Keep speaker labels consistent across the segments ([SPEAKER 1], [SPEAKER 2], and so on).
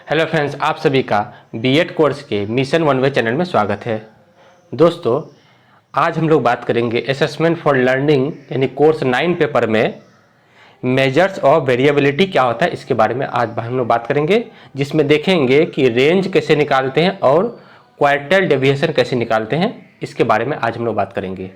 [SPEAKER 1] Hello friends, आप सभी का बीएड कोर्स के मिशन वन वे चैनल में स्वागत है। दोस्तों, आज हम लोग बात करेंगे असेसमेंट फॉर लर्निंग यानी कोर्स 9 पेपर में मेजर्स ऑफ वेरिएबिलिटी क्या होता है, इसके बारे में आज हम लोग बात करेंगे, जिसमें देखेंगे कि रेंज कैसे निकालते हैं और क्वार्टाइल डेविएशन कैसे निकालते हैं। इसके बारे में आज हम लोग बात करेंगे।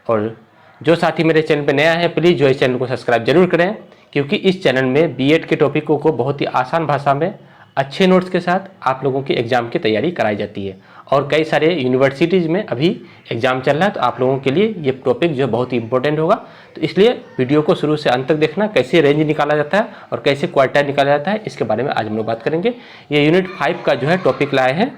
[SPEAKER 1] और जो साथी मेरे चैनल पर नया है, प्लीज़ जो इस चैनल को सब्सक्राइब जरूर करें, क्योंकि इस चैनल में बीएड के टॉपिकों को बहुत ही आसान भाषा में अच्छे नोट्स के साथ आप लोगों की एग्ज़ाम की तैयारी कराई जाती है। और कई सारे यूनिवर्सिटीज़ में अभी एग्ज़ाम चल रहा है, तो आप लोगों के लिए ये टॉपिक जो बहुत ही इंपॉर्टेंट होगा। तो इसलिए वीडियो को शुरू से अंत तक देखना, कैसे रेंज निकाला जाता है और कैसे क्वार्टाइल निकाला जाता है, इसके बारे में आज हम लोग बात करेंगे। ये यूनिट 5 का जो है टॉपिक लाए हैं,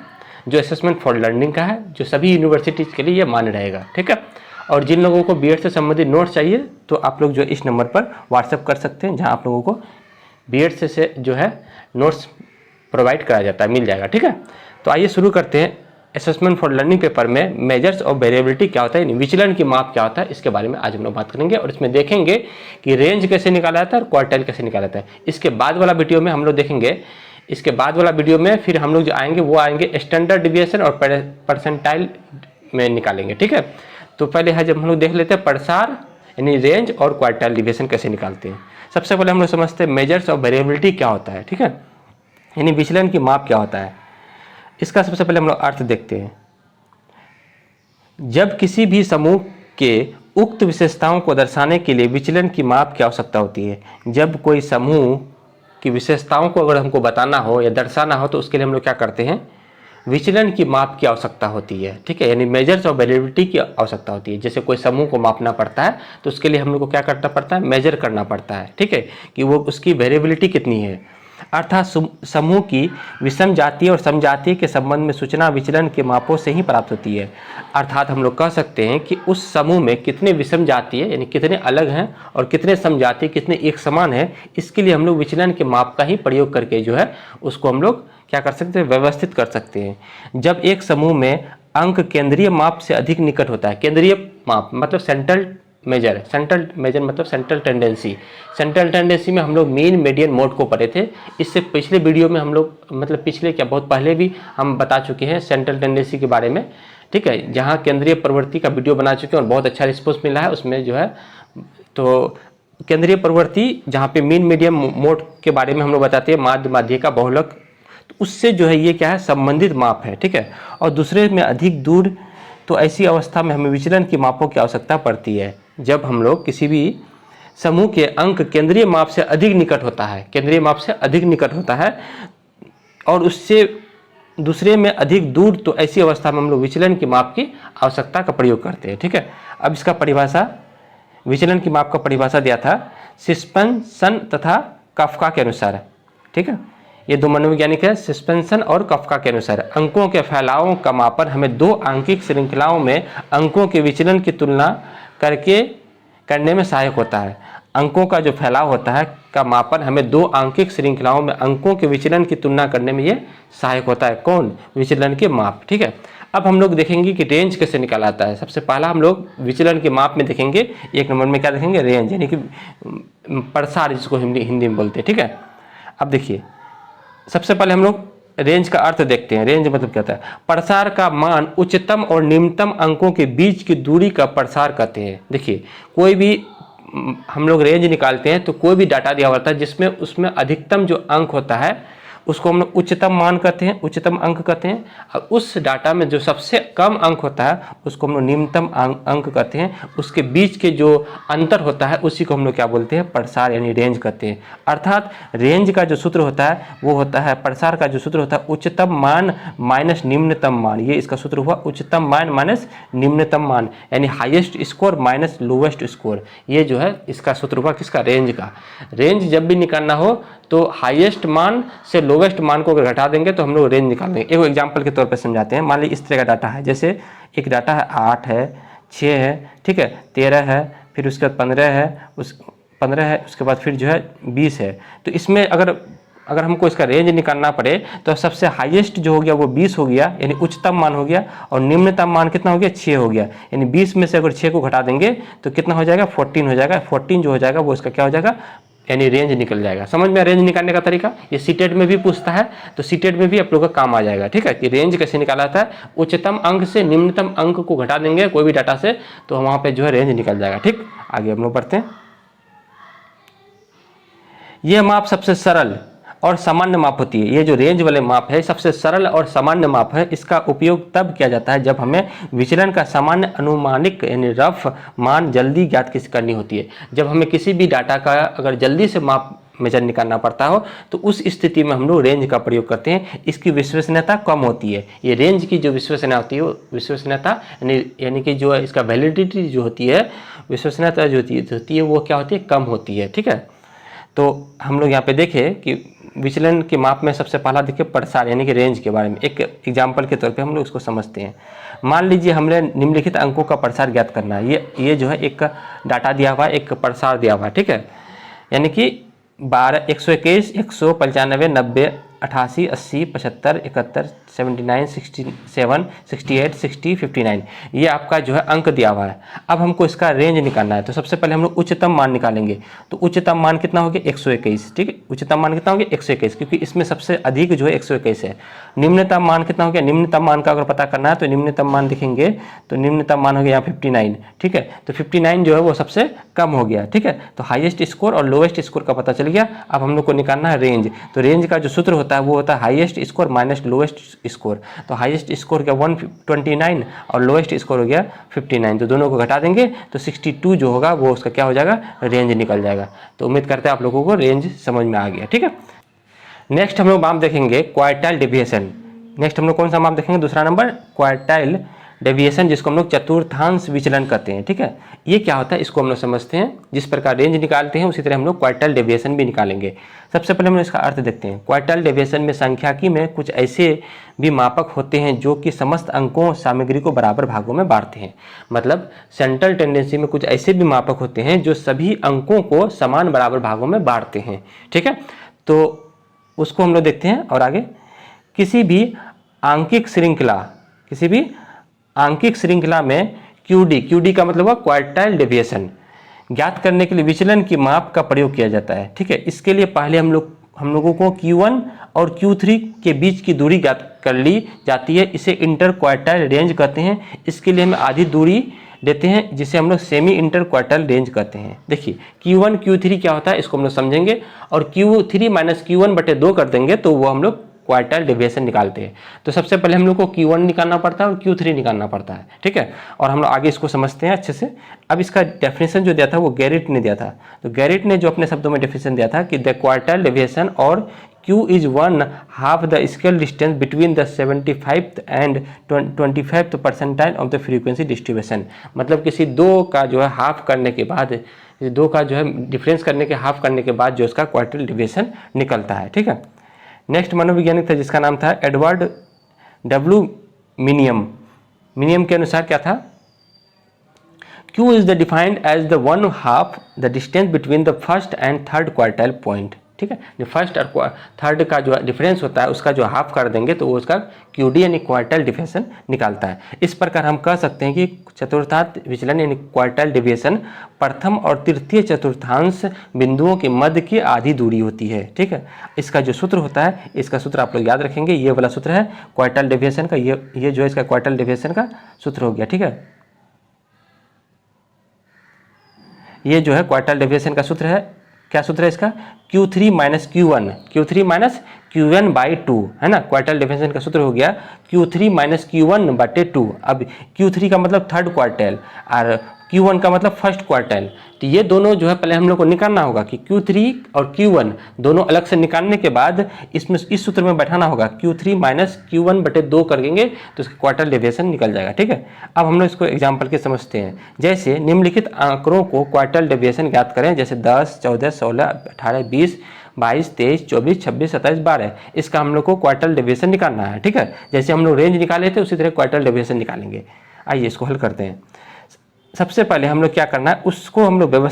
[SPEAKER 1] जो असेसमेंट फॉर लर्निंग का है, जो सभी यूनिवर्सिटीज़ के लिए ये मान्य रहेगा। ठीक है। और जिन लोगों को बीएड से संबंधित नोट्स चाहिए, तो आप लोग जो इस नंबर पर व्हाट्सएप कर सकते हैं, जहाँ आप लोगों को बीएड से जो है नोट्स प्रोवाइड कराया जाता है, मिल जाएगा। ठीक है। तो आइए शुरू करते हैं। असेसमेंट फॉर लर्निंग पेपर में मेजर्स ऑफ वेरिएबिलिटी क्या होता है, विचलन की माप क्या होता है, इसके बारे में आज हम लोग बात करेंगे। और इसमें देखेंगे कि रेंज कैसे निकाला जाता है और क्वार्टाइल कैसे निकाला जाता है। इसके बाद वाला वीडियो में हम लोग देखेंगे, इसके बाद वाला वीडियो में फिर हम लोग जो आएंगे वो आएंगे स्टैंडर्ड डिविएशन और परसेंटाइल में निकालेंगे। ठीक है। तो पहले है जब हम लोग देख लेते हैं प्रसार यानी रेंज और क्वार्टाइल डिविएशन कैसे निकालते हैं। सबसे पहले हम लोग समझते हैं मेजर्स ऑफ वेरिएबिलिटी क्या होता है। ठीक है। यानी विचलन की माप क्या होता है, इसका सबसे पहले हम लोग अर्थ देखते हैं। जब किसी भी समूह के उक्त विशेषताओं को दर्शाने के लिए विचलन की माप की आवश्यकता होती है। जब कोई समूह की विशेषताओं को अगर हमको बताना हो या दर्शाना हो, तो उसके लिए हम लोग क्या करते हैं, विचलन की माप की आवश्यकता होती है। ठीक है। यानी मेजर्स ऑफ वेरिएबिलिटी की आवश्यकता होती है। जैसे कोई समूह को मापना पड़ता है, तो उसके लिए हम लोग को क्या करना पड़ता है, मेजर करना पड़ता है। ठीक है, कि वो उसकी वेरिएबिलिटी कितनी है। अर्थात समूह की विषम जातीय और समजातीय के संबंध में सूचना विचलन के मापों से ही प्राप्त होती है। अर्थात हम लोग कह सकते हैं कि उस समूह में कितने विषम जातीय यानी कितने अलग हैं और कितने समजातीय कितने एक समान हैं, इसके लिए हम लोग विचलन के माप का ही प्रयोग करके जो है उसको हम लोग क्या कर सकते हैं, व्यवस्थित कर सकते हैं। जब एक समूह में अंक केंद्रीय माप से अधिक निकट होता है, केंद्रीय माप मतलब सेंट्रल मेजर, सेंट्रल मेजर मतलब सेंट्रल टेंडेंसी। सेंट्रल टेंडेंसी में हम लोग मीन मीडियन मोड को पढ़े थे। इससे पिछले वीडियो में हम लोग मतलब पिछले क्या बहुत पहले भी हम बता चुके हैं सेंट्रल टेंडेंसी के बारे में। ठीक है, जहाँ केंद्रीय प्रवृत्ति का वीडियो बना चुके हैं और बहुत अच्छा रिस्पॉन्स मिला है उसमें जो है। तो केंद्रीय प्रवृत्ति जहाँ पे मीन मीडियम मोड के बारे में हम लोग बताते हैं, माध्य माध्यिका बहुलक, तो उससे जो है ये क्या है, संबंधित माप है। ठीक है। और दूसरे में अधिक दूर, तो ऐसी अवस्था में हमें विचलन की मापों की आवश्यकता पड़ती है। जब हम लोग किसी भी समूह के अंक केंद्रीय माप से अधिक निकट होता है, केंद्रीय माप से अधिक निकट होता है और उससे दूसरे में अधिक दूर, तो ऐसी अवस्था में हम लोग विचलन की माप की आवश्यकता का प्रयोग करते हैं। ठीक है। अब इसका परिभाषा, विचलन की माप का परिभाषा दिया था सिस्पेंसन तथा कफका के अनुसार। ठीक है, ये दो मनोवैज्ञानिक है, सिस्पेंसन और कफका के अनुसार अंकों के फैलावों का मापन हमें दो आंकिक श्रृंखलाओं में अंकों के विचलन की तुलना करने में सहायक होता है। अंकों का जो फैलाव होता है का मापन हमें दो आंकिक श्रृंखलाओं में अंकों के विचलन की तुलना करने में ये सहायक होता है। कौन, विचलन के माप। ठीक है। अब हम लोग देखेंगे कि रेंज कैसे निकाला जाता है। सबसे पहला हम लोग विचलन के माप में देखेंगे, एक नंबर में क्या देखेंगे, रेंज यानी कि प्रसार, जिसको हिंदी में बोलते हैं। ठीक है। अब देखिए, सबसे पहले हम लोग रेंज का अर्थ देखते हैं। रेंज मतलब क्या होता है, प्रसार का मान उच्चतम और निम्नतम अंकों के बीच की दूरी का प्रसार कहते हैं। देखिए, कोई भी हम लोग रेंज निकालते हैं तो कोई भी डाटा दिया होता है जिसमें उसमें अधिकतम जो अंक होता है उसको हम लोग उच्चतम मान कहते हैं, उच्चतम अंक कहते हैं। और उस डाटा में जो सबसे कम अंक होता है उसको हम लोग निम्नतम अंक कहते हैं। उसके बीच के जो अंतर होता है उसी को हम लोग क्या बोलते हैं, प्रसार यानी रेंज कहते हैं। अर्थात रेंज का जो सूत्र होता है वो होता है, प्रसार का जो सूत्र होता है उच्चतम मान माइनस निम्नतम मान। ये इसका सूत्र हुआ उच्चतम मान माइनस निम्नतम मान, यानी highest score minus lowest score. ये जो है इसका सूत्र हुआ किसका, रेंज का। रेंज जब भी निकालना हो तो हाईएस्ट मान से लोवेस्ट मान को अगर घटा देंगे तो हम लोग रेंज निकाल देंगे। एक एग्जांपल के तौर पर समझाते हैं। मान लीजिए इस तरह का डाटा है, जैसे एक डाटा है 8 है, 6 है, ठीक है, 13 है, फिर उसके बाद 15 है, 15 है, उसके बाद फिर जो है 20 है। तो इसमें अगर हमको इसका रेंज निकालना पड़े तो सबसे हाईएस्ट जो हो गया वो 20 हो गया, यानी उच्चतम मान हो गया, और निम्नतम मान कितना हो गया, 6 हो गया। यानी 20 में से अगर 6 को घटा देंगे तो कितना हो जाएगा, 14 हो जाएगा। 14 जो हो जाएगा वो इसका क्या हो जाएगा, यानी रेंज निकल जाएगा। समझ में रेंज निकालने का तरीका, ये सीटेट में भी पूछता है, तो सीटेट में भी आप लोगों का काम आ जाएगा। ठीक है, कि रेंज कैसे निकाला जाता है, उच्चतम अंक से निम्नतम अंक को घटा देंगे कोई भी डाटा से, तो वहाँ पे जो है रेंज निकल जाएगा। ठीक, आगे हम लोग बढ़ते हैं। ये माप सबसे सरल और सामान्य माप होती है। ये जो रेंज वाले माप है सबसे सरल और सामान्य माप है। इसका उपयोग तब किया जाता है जब हमें विचलन का सामान्य अनुमानिक यानी रफ मान जल्दी ज्ञात करनी होती है। जब हमें किसी भी डाटा का अगर जल्दी से माप मेजर निकालना पड़ता हो तो उस स्थिति में हम लोग रेंज का प्रयोग करते हैं। इसकी विश्वसनीयता कम होती है। ये रेंज की जो विश्वसनीयता होती है, विश्वसनीयता यानी कि जो इसका वैलिडिटी जो होती है, विश्वसनीयता जो होती है वो क्या होती है, कम होती है। ठीक है, तो हम लोग यहाँ पे देखें कि विचलन के माप में सबसे पहला देखिए प्रसार यानी कि रेंज के बारे में। एक एग्जांपल के तौर पे हम लोग इसको समझते हैं। मान लीजिए हमने निम्नलिखित अंकों का प्रसार ज्ञात करना है। ये जो है एक डाटा दिया हुआ है, एक प्रसार दिया हुआ है। ठीक है, यानी कि 12, 121, 195, 90, 88, 80, 75, 71, 79, 67, 68, 60, 59, ये आपका जो है अंक दिया हुआ है। अब हमको इसका रेंज निकालना है, तो सबसे पहले हम लोग उच्चतम मान निकालेंगे। तो उच्चतम मान कितना हो गया, 121। ठीक है, उच्चतम मान कितना हो गया, 121, क्योंकि इसमें सबसे अधिक जो है 121 है। निम्नतम मान कितना हो गया, निम्नतम मान का अगर पता करना है तो निम्नतम मान दिखेंगे, तो निम्नतम मान हो गया यहाँ 59। ठीक है, तो 59 जो है वो सबसे कम हो गया। ठीक है, तो हाईएस्ट स्कोर और लोएस्ट स्कोर का पता चल गया। अब हम लोग को निकालना है रेंज। तो रेंज का जो सूत्र होता है वो होता है highest score minus lowest score. तो हाईएस्ट स्कोर गया 129 और लोएस्ट स्कोर हो गया 59, तो दोनों को घटा देंगे तो 62 जो होगा वो उसका क्या हो जाएगा, रेंज निकल जाएगा। तो उम्मीद करते हैं आप लोगों को रेंज समझ में आ गया। ठीक है, नेक्स्ट हम लोग माप देखेंगे क्वार्टाइल डेविएशन। नेक्स्ट हम लोग कौन सा माप देखेंगे, दूसरा नंबर क्वार्टाइल डेविएशन, जिसको हम लोग चतुर्थांश विचलन कहते हैं। ठीक है, ये क्या होता है इसको हम लोग समझते हैं। जिस प्रकार रेंज निकालते हैं उसी तरह हम लोग क्वार्टाइल डेविएशन भी निकालेंगे। सबसे पहले हम लोग इसका अर्थ देखते हैं। क्वार्टाइल डेविएशन में सांख्यिकी में कुछ ऐसे भी मापक होते हैं जो कि समस्त अंकों सामग्री को बराबर भागों में बांटते हैं। मतलब सेंट्रल टेंडेंसी में कुछ ऐसे भी मापक होते हैं जो सभी अंकों को समान बराबर भागों में बांटते हैं। ठीक है, तो उसको हम लोग देखते हैं। और आगे किसी भी आंकिक श्रृंखला में क्यूडी का मतलब हुआ क्वार्टाइल डेविएशन ज्ञात करने के लिए विचलन की माप का प्रयोग किया जाता है। ठीक है, इसके लिए पहले हम लोगों को Q1 और Q3 के बीच की दूरी ज्ञात कर ली जाती है। इसे इंटर क्वार्टाइल रेंज कहते हैं। इसके लिए हम आधी दूरी देते हैं जिसे हम लोग सेमी इंटर क्वार्टाइल रेंज कहते हैं। देखिए Q1 Q3 क्या होता है इसको हम लोग समझेंगे, और Q3 माइनस Q1 बटे 2 कर देंगे तो वो हम लोग क्वार्टाइल डेविएशन निकालते हैं। तो सबसे पहले हम लोग को Q1 निकालना पड़ता है और Q3 निकालना पड़ता है। ठीक है, और हम लोग आगे इसको समझते हैं अच्छे से। अब इसका डेफिनेशन जो दिया था वो गैरिट ने दिया था। तो गैरिट ने जो अपने शब्दों में डेफिनेशन दिया था कि द क्वार्टाइल डेविएशन और Q is 1/2 the scale distance between the 75th and 25th percentile of the frequency distribution. मतलब किसी दो का जो है हाफ करने के बाद, दो का जो है डिफरेंस करने के हाफ करने के बाद जो इसका क्वार्टाइल डेविएशन निकलता है। ठीक है, नेक्स्ट मनोवैज्ञानिक था जिसका नाम था एडवर्ड डब्ल्यू मिनियम के अनुसार क्या था, Q is the defined as the 1/2 the distance between the first and third quartile point. ठीक है, जो फर्स्ट और थर्ड का जो डिफरेंस होता है उसका जो हाफ कर देंगे तो वो उसका QD यानी क्वार्टाइल डेविएशन निकालता है। इस प्रकार हम कह सकते हैं कि चतुर्थांश विचलन यानी क्वार्टाइल डेविएशन प्रथम और तृतीय चतुर्थांश बिंदुओं के मध्य की आधी दूरी होती है। ठीक है, इसका जो सूत्र होता है, इसका सूत्र आप लोग याद रखेंगे। ये वाला सूत्र है क्वार्टाइल डेविएशन का, ये जो है इसका क्वार्टाइल डेविएशन का सूत्र हो गया। ठीक है, ये जो है क्वार्टाइल डेविएशन का सूत्र है। क्या सूत्र है इसका, Q3 माइनस Q1 बाई 2 है ना। क्वार्टाइल डेफिनेशन का सूत्र हो गया Q3 माइनस Q1 बटे 2। अब Q3 का मतलब थर्ड क्वार्टाइल और Q1 का मतलब फर्स्ट क्वार्टाइल। तो ये दोनों जो है पहले हम लोग को निकालना होगा कि Q3 और Q1 दोनों अलग से निकालने के बाद इसमें इस सूत्र में बैठाना होगा। Q3 माइनस Q1 बटे 2 कर देंगे तो इसका क्वार्टाइल डेविएशन निकल जाएगा। ठीक है, अब हम लोग इसको एग्जाम्पल के समझते हैं। जैसे निम्नलिखित आंकड़ों को क्वार्टाइल डेविएशन ज्ञात करें, जैसे 10, 14, 16, 18, 20, 22, 23, 24, 26, 27, 12। इसका हम लोग को क्वार्टाइल डेविएशन निकालना है। ठीक है, जैसे हम लोग रेंज निकाले थे उसी तरह क्वार्टाइल डेविएशन निकालेंगे। आइए इसको हल करते हैं। सबसे पहले हम लोग क्या करना है, उसको हम लोग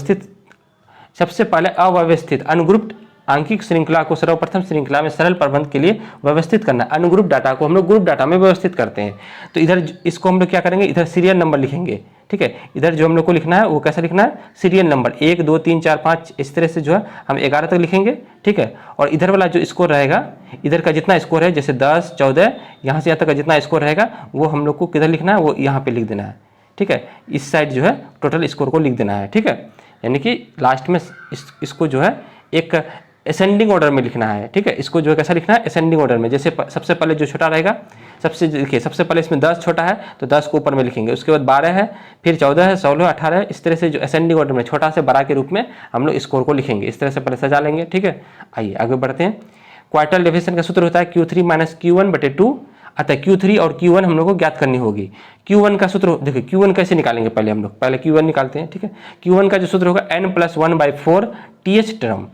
[SPEAKER 1] सबसे पहले अव्यवस्थित अनुग्रुप्ड आंकिक श्रृंखला को सर्वप्रथम श्रृंखला में सरल प्रबंध के लिए व्यवस्थित करना है। अनुग्रुप डाटा को हम लोग ग्रुप डाटा में व्यवस्थित करते हैं। तो इधर इसको हम लोग क्या करेंगे, इधर सीरियल नंबर लिखेंगे। ठीक है। इधर जो हम लोग को लिखना है वो कैसा लिखना है, सीरियल नंबर 1 2 3 4 5 इस तरह से जो है हम 11 तक लिखेंगे, ठीक है। और इधर वाला जो स्कोर रहेगा, इधर का जितना स्कोर है जैसे 10 14 यहाँ से यहाँ तक का जितना स्कोर रहेगा वो हम लोग को किधर लिखना है, वो यहाँ पे लिख देना है, ठीक है। इस साइड जो है टोटल स्कोर को लिख देना है, ठीक है। यानी कि लास्ट में इसको जो है एक असेंडिंग ऑर्डर में लिखना है, ठीक है। इसको जो है कैसा लिखना है, असेंडिंग ऑर्डर में। जैसे सबसे पहले जो छोटा रहेगा, देखिए सबसे पहले इसमें 10 छोटा है तो 10 को ऊपर में लिखेंगे, उसके बाद 12 है, फिर 14 है, 16 18 है, इस तरह से जो असेंडिंग ऑर्डर में छोटा से बड़ा के रूप में हम लोग स्कोर को लिखेंगे। इस तरह से पहले सजा लेंगे, ठीक है। आइए आगे बढ़ते हैं। क्वार्टाइल डेविएशन का सूत्र होता है Q3 माइनस Q1/2, अतः Q3 और Q1 हम लोग को ज्ञात करनी होगी। Q1 का सूत्र देखिए, Q1 कैसे निकालेंगे, पहले हम लोग पहले Q1 निकालते हैं, ठीक है। Q1 का जो सूत्र होगा n+1/4 TH टर्म,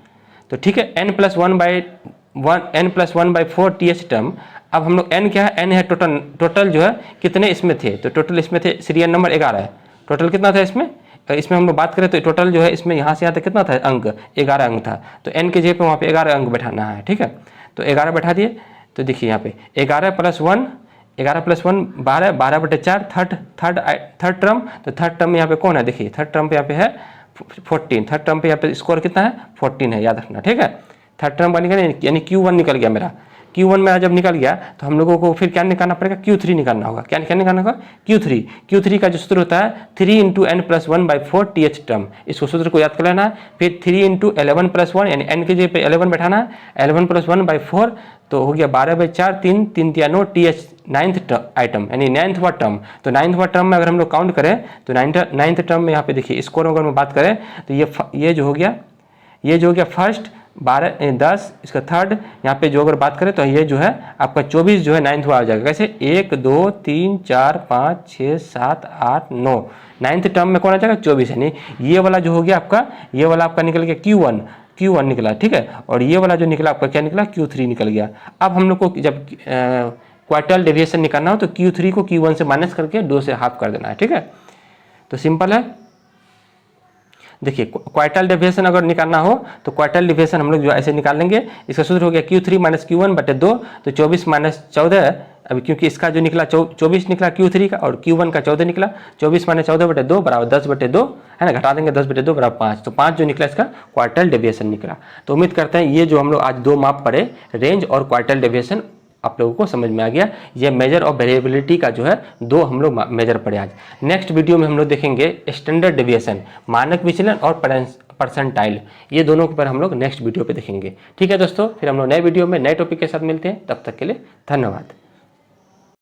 [SPEAKER 1] तो ठीक है, n+1/4 TH टर्म। अब हम लोग n क्या है, n है टोटल जो है कितने इसमें थे, तो टोटल इसमें थे सीरियल नंबर 11 है। टोटल कितना था इसमें हम लोग बात करें तो टोटल जो है इसमें यहाँ से यहाँ तक कितना था अंक, 11 अंक था। तो n के जगह पे वहाँ पे 11 अंक बैठाना है, ठीक है। तो 11 बैठा दिए, तो देखिए यहाँ पे 11 + 1 12 12/4 थर्ड टर्म। तो थर्ड टर्म यहाँ पे कौन है, देखिए थर्ड टर्म पे यहाँ पे है 14, थर्ड टर्म पे यहाँ पे स्कोर कितना है 14 है, याद रखना, ठीक है। थर्ड टर्म का निकल यानी Q1 निकल गया मेरा। Q1 मेरा जब निकल गया तो हम लोगों को फिर क्या निकालना पड़ेगा, Q3 निकालना होगा। क्या निकालना होगा, Q3 का जो सूत्र होता है 3 × n+1/4 TH टर्म। इसको सूत्र को याद कर लेना है। फिर 3 × 11 + 1 यानी n के जगह पे 11 बैठाना है, 11 + 1/4 तो हो गया 12/4, 3 3 × 9 TH नाइन्थ आइटम यानी 9वां टर्म। तो 9वां टर्म में अगर हम लोग काउंट करें तो 9th टर्म में यहाँ पे देखिए स्कोर अगर हम बात करें तो ये जो हो गया फर्स्ट, 12 10 इसका थर्ड, यहाँ पे जो अगर बात करें तो ये जो है आपका 24 जो है 9वां आ जाएगा। कैसे 1 2 3 4 5 6 7 8 9 9th टर्म में कौन आ जाएगा 24, यानी ये वाला जो हो गया आपका, ये वाला आपका निकल गया Q1 निकला, ठीक है। और ये वाला जो निकला आपका क्या निकला, Q3 निकल गया। अब हम लोग को जब क्वार्टाइल डेविएशन निकालना हो तो Q3 को Q1 से माइनस करके 2 से हाफ कर देना है, ठीक है। तो सिंपल है। देखिए क्वार्टाइल डेविएशन अगर निकालना हो तो क्वार्टाइल डेविएशन हम लोग जो ऐसे निकाल लेंगे। इसका सूत्र हो गया Q3 माइनस Q1/2, तो 24 माइनस 14 अभी क्योंकि इसका जो निकला 24 निकला Q3 का और Q1 का 14 निकला, 24 माइनस 14/2 बराबर 10/2 है ना, घटा देंगे 10/2 बराबर 5, तो 5 जो निकला इसका क्वार्टाइल डेविएशन निकला। तो उम्मीद करते हैं ये जो हम लोग आज 2 माप पढ़े, रेंज और क्वार्टाइल डेविएशन, आप लोगों को समझ में आ गया। ये मेजर और वेरिएबिलिटी का जो है 2 हम लोग मेजर पढ़े आज। नेक्स्ट वीडियो में हम लोग देखेंगे स्टैंडर्ड डेविएशन, मानक विचलन और परसेंटाइल, ये दोनों के ऊपर हम लोग नेक्स्ट वीडियो पे देखेंगे। ठीक है दोस्तों, फिर हम लोग नए वीडियो में नए टॉपिक के साथ मिलते हैं, तब तक के लिए धन्यवाद।